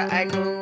anu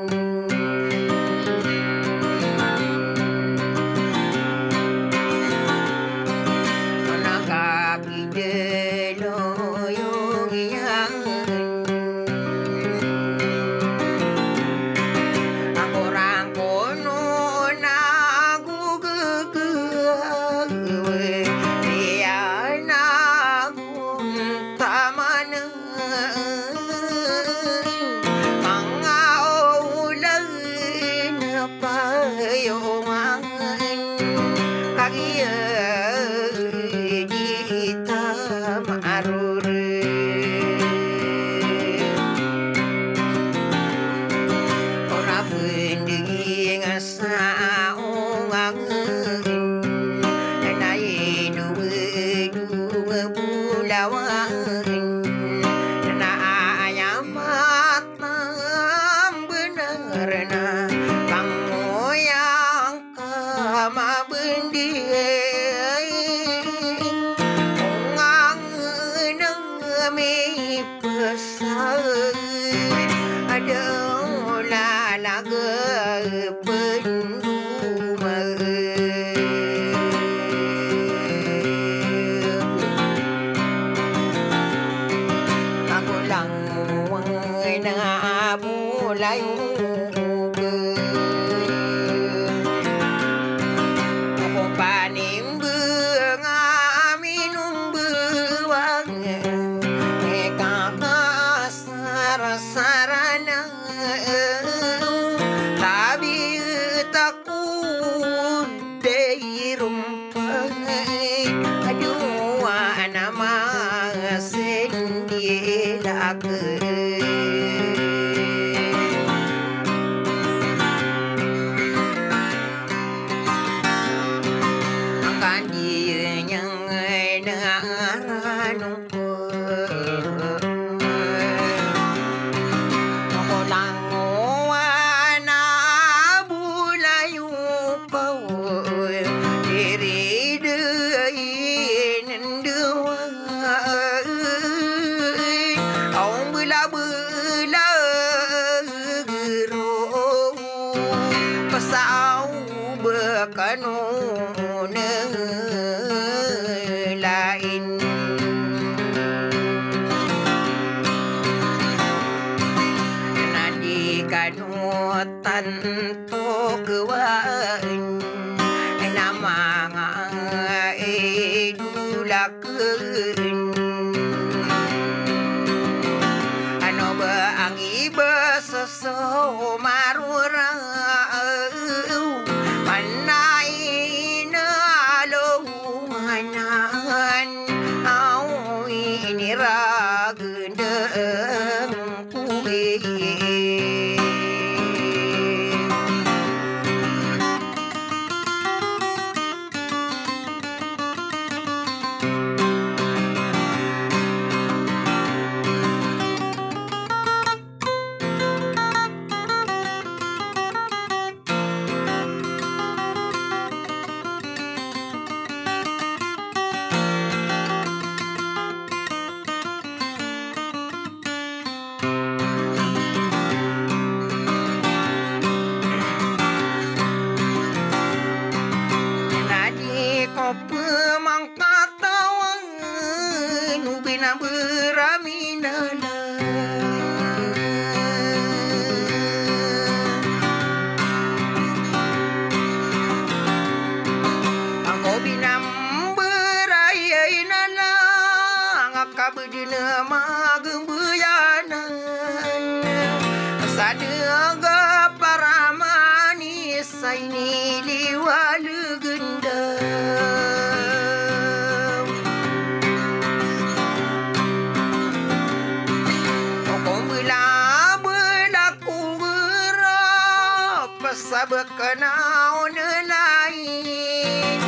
Kenau lain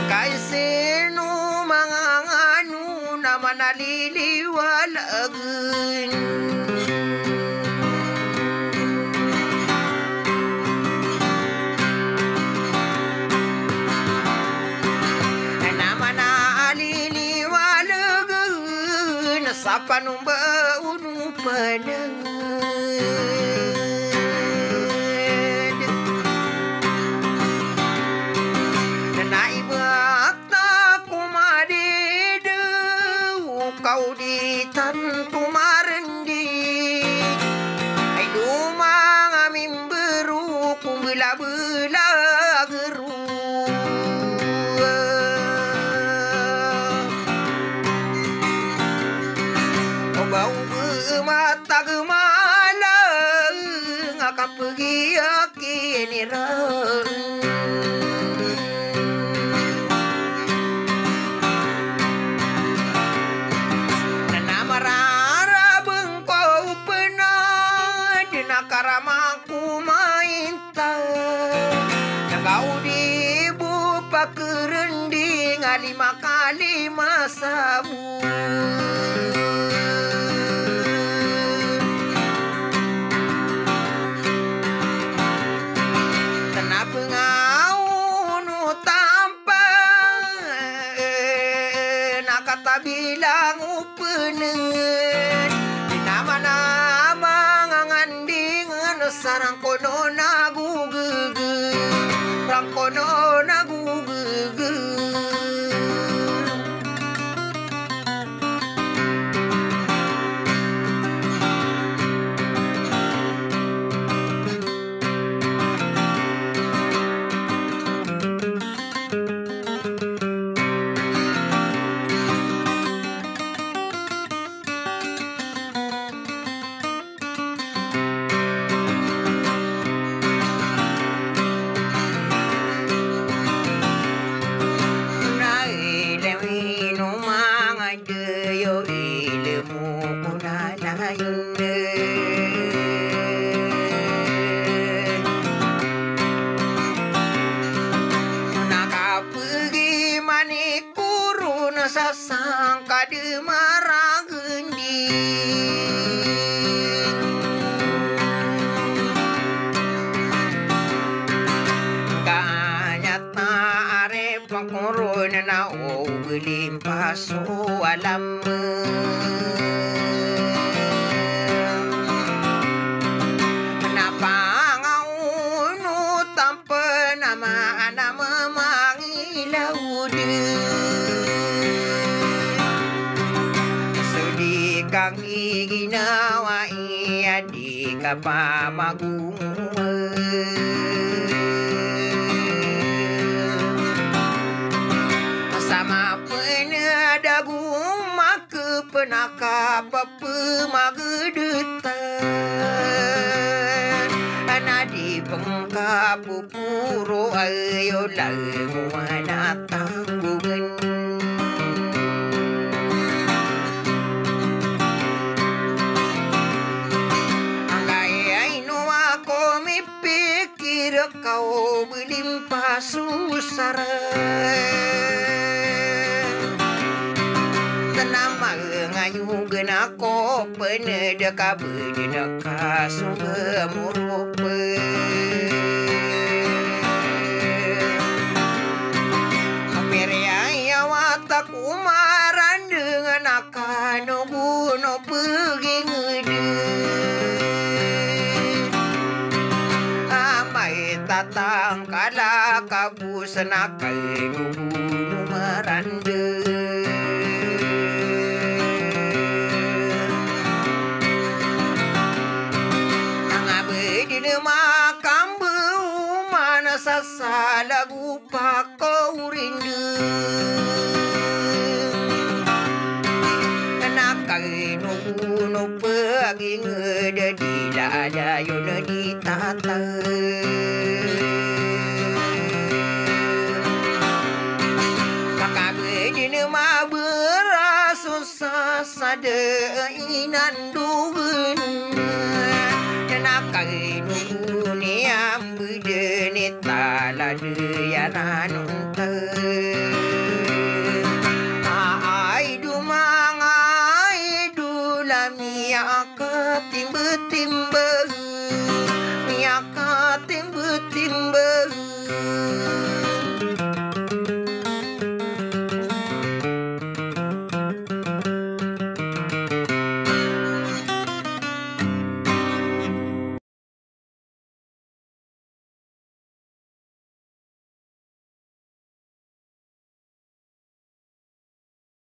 kay sino mga nganu naman naliliwalagan naman naliliwalagan sa panumbaon panang bela-bela geru bau mata gemalang akan pergi kini Namarara bengkau pernah Dinakaramaku mainta Kau dibupa kerending 5 kali masamu bilang upenen nama-nama ngandingan sarang kono nagu gege rang kono nagu gege sasang kade maragendi kanyata are pangurun na o belimpah so alam kenapa ngau tanpa nama mangilaud kang ginawa iya di kapamagung sama penadagung maka penaka pemagedetan anadi pengkapu puro ayo lagu anatanggungan kau melimpah susara tenama ngayu gena ko penedeka bedeka sungguh murupe Meriaya wataku maran dengan akan no pergi ngede tatang kala kabu senakai nubu merande angabedine makam beu mana sasalagu pakau rindu nakai nubu no pagi ngede dilada yona ditata sada inan dugun nakai nubu ni ambudene talade yanan